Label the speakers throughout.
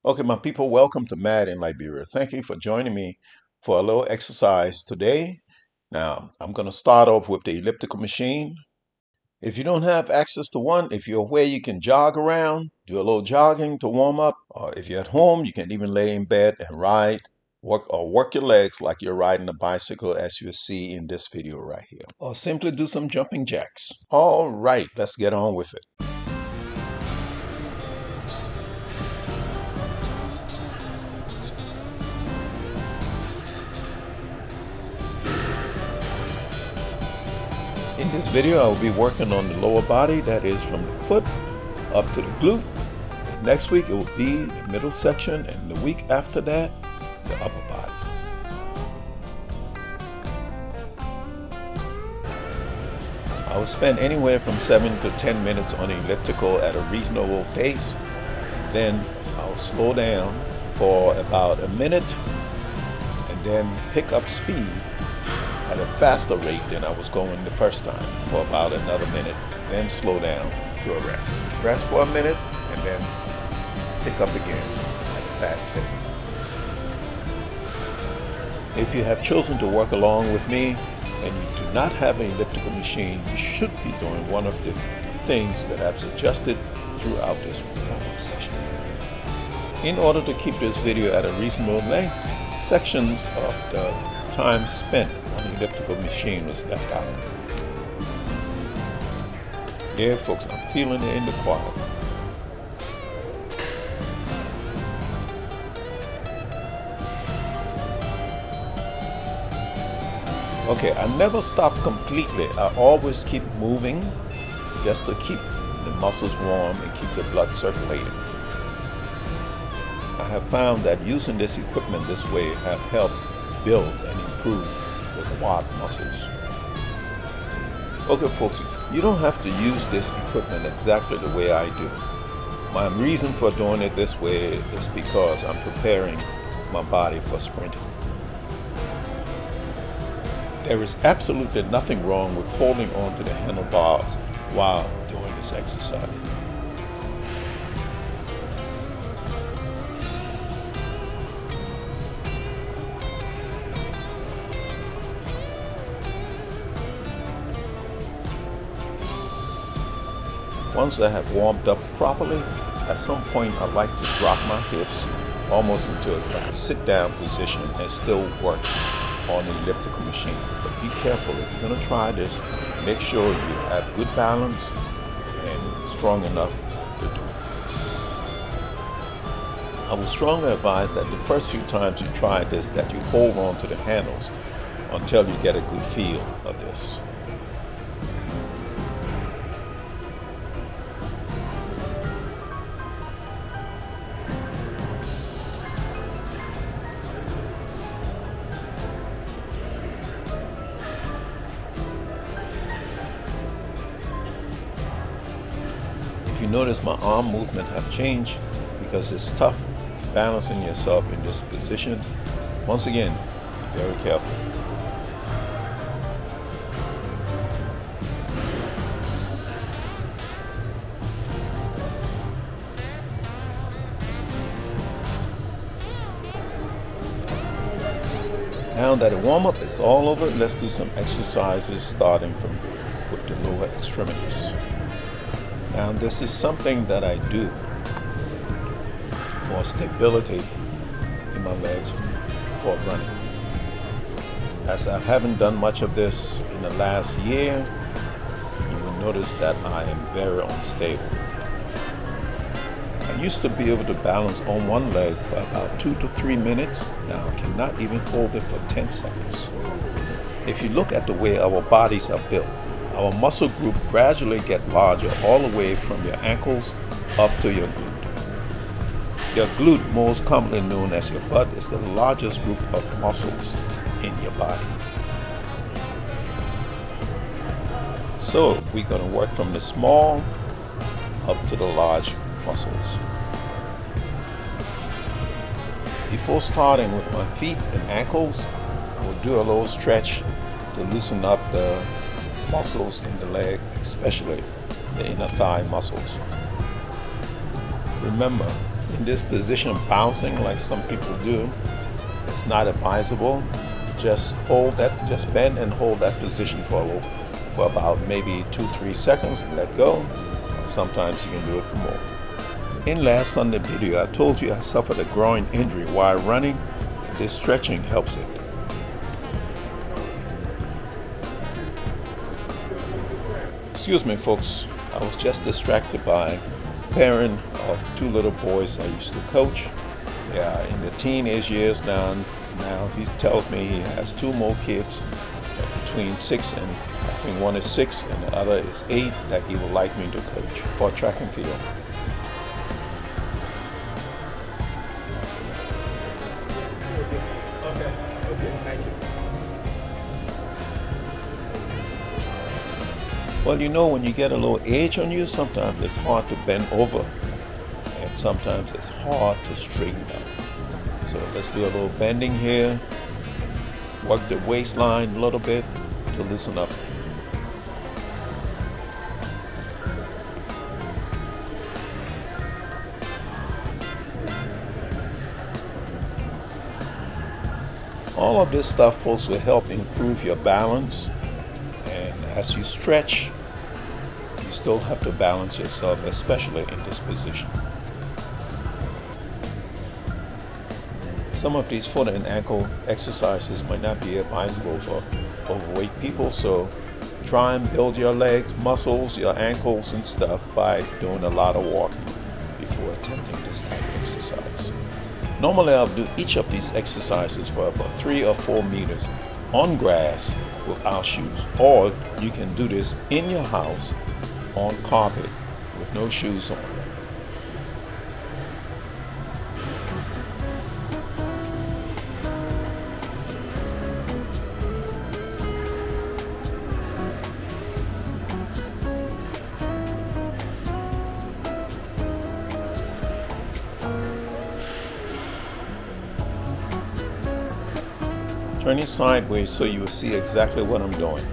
Speaker 1: Okay, my people, welcome to Mad in Liberia. Thank you for joining me for a little exercise today. Now, I'm going to start off with the elliptical machine. If you don't have access to one, if you're aware you can jog around, do a little jogging to warm up, or if you're at home, you can even lay in bed and work your legs like you're riding a bicycle as you see in this video right here. Or simply do some jumping jacks. All right, let's get on with it. In this video, I will be working on the lower body, that is from the foot up to the glute. Next week, it will be the middle section, and the week after that, the upper body. I will spend anywhere from 7 to 10 minutes on the elliptical at a reasonable pace. Then I'll slow down for about a minute and then pick up speed at a faster rate than I was going the first time for about another minute, and then slow down to a rest. Rest for a minute and then pick up again at a fast pace. If you have chosen to work along with me and you do not have an elliptical machine, you should be doing one of the things that I've suggested throughout this warm-up session. In order to keep this video at a reasonable length, sections of the time spent on the elliptical machine was left out. Yeah, folks, I'm feeling it in the quad. Okay, I never stop completely. I always keep moving just to keep the muscles warm and keep the blood circulating. I have found that using this equipment this way have helped build and improve the quad muscles. Okay, folks, you don't have to use this equipment exactly the way I do. My reason for doing it this way is because I'm preparing my body for sprinting. There is absolutely nothing wrong with holding on to the handlebars while doing this exercise. Once I have warmed up properly, at some point I like to drop my hips almost into a sit-down position and still work on the elliptical machine. But be careful, if you're going to try this, make sure you have good balance and strong enough to do it. I would strongly advise that the first few times you try this, that you hold on to the handles until you get a good feel of this. You notice my arm movement have changed because it's tough balancing yourself in this position. Once again, be very careful. Now that the warm-up is all over, let's do some exercises starting with the lower extremities. Now, this is something that I do for stability in my legs for running. As I haven't done much of this in the last year, you will notice that I am very unstable. I used to be able to balance on one leg for about 2 to 3 minutes. Now I cannot even hold it for 10 seconds. If you look at the way our bodies are built, our muscle group gradually get larger all the way from your ankles up to your glute. Your glute, most commonly known as your butt, is the largest group of muscles in your body. So we're going to work from the small up to the large muscles. Before starting with my feet and ankles, I will do a little stretch to loosen up the muscles in the leg, especially the inner thigh muscles. Remember, in this position bouncing like some people do. It's not advisable. Just bend and hold that position for about maybe 2-3 seconds and let go. Sometimes you can do it for more. In last Sunday's video, I told you I suffered a groin injury while running, and this stretching helps it. Excuse me, folks. I was just distracted by parent of 2 little boys I used to coach. They are in the teenage years now. Now he tells me he has 2 more kids between 6 and I think one is 6 and the other is 8 that he would like me to coach for track and field. Well, you know, when you get a little age on you, sometimes it's hard to bend over and sometimes it's hard to straighten up. So let's do a little bending here. Work the waistline a little bit to loosen up. All of this stuff, folks, will help improve your balance. And as you stretch, you still have to balance yourself, especially in this position. Some of these foot and ankle exercises might not be advisable for overweight people, so try and build your legs, muscles, your ankles and stuff by doing a lot of walking before attempting this type of exercise. Normally I'll do each of these exercises for about 3 or 4 meters on grass without shoes, or you can do this in your house on carpet with no shoes on. Turn it sideways so you will see exactly what I'm doing.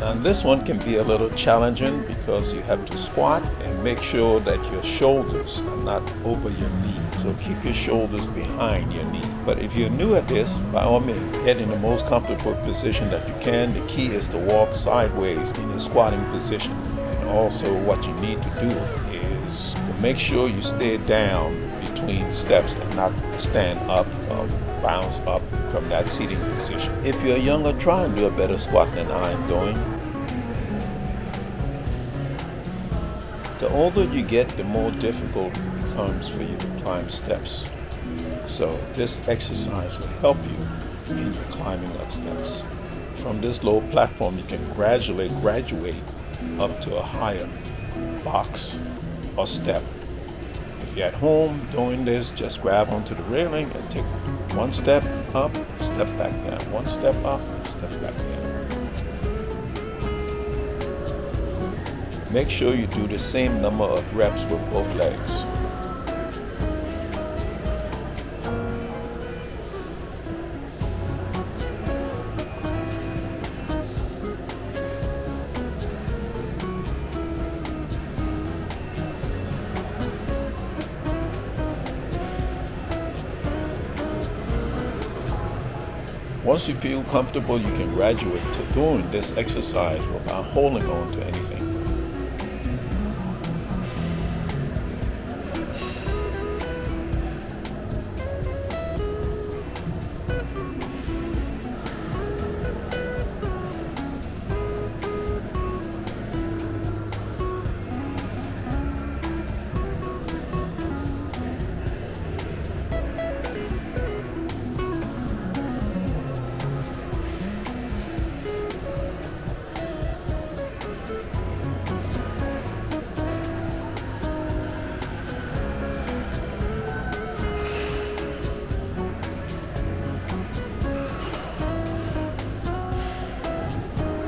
Speaker 1: And this one can be a little challenging because you have to squat and make sure that your shoulders are not over your knee. So keep your shoulders behind your knee. But if you're new at this, by all means, get in the most comfortable position that you can. The key is to walk sideways in your squatting position. And also what you need to do is to make sure you stay down between steps and not stand up or bounce up from that seating position. If you're younger, try and do a better squat than I am doing. The older you get, the more difficult it becomes for you to climb steps. So this exercise will help you in your climbing of steps. From this low platform, you can gradually graduate up to a higher box or step. If you're at home doing this, just grab onto the railing and take one step up and step back down. One step up and step back down. Make sure you do the same number of reps with both legs. Once you feel comfortable, you can graduate to doing this exercise without holding on to anything.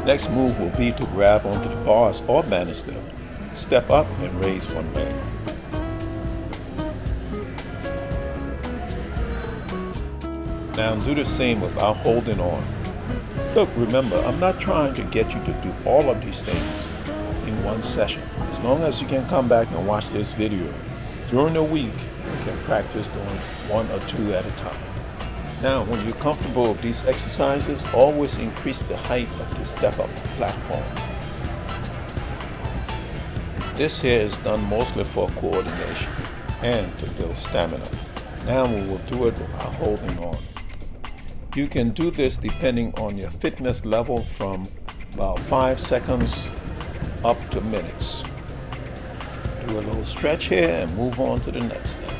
Speaker 1: Next move will be to grab onto the bars or banister. Step up and raise one leg. Now do the same without holding on. Look, remember, I'm not trying to get you to do all of these things in one session. As long as you can come back and watch this video during the week, you can practice doing one or two at a time. Now, when you're comfortable with these exercises, always increase the height of the step-up platform. This here is done mostly for coordination and to build stamina. Now we will do it without holding on. You can do this depending on your fitness level from about 5 seconds up to minutes. Do a little stretch here and move on to the next step.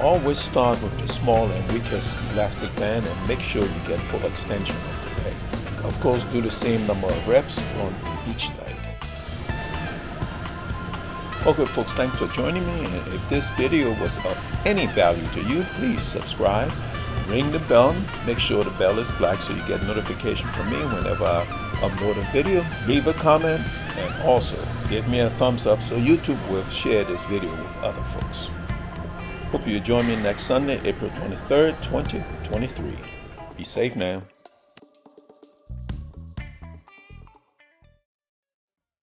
Speaker 1: Always start with the small and weakest elastic band and make sure you get full extension of the leg. Of course, do the same number of reps on each leg. Okay folks, thanks for joining me, and if this video was of any value to you, please subscribe, ring the bell, make sure the bell is black so you get notification from me whenever I upload a video. Leave a comment and also give me a thumbs up so YouTube will share this video with other folks. Hope you join me next Sunday, April 23rd, 2023. Be safe now.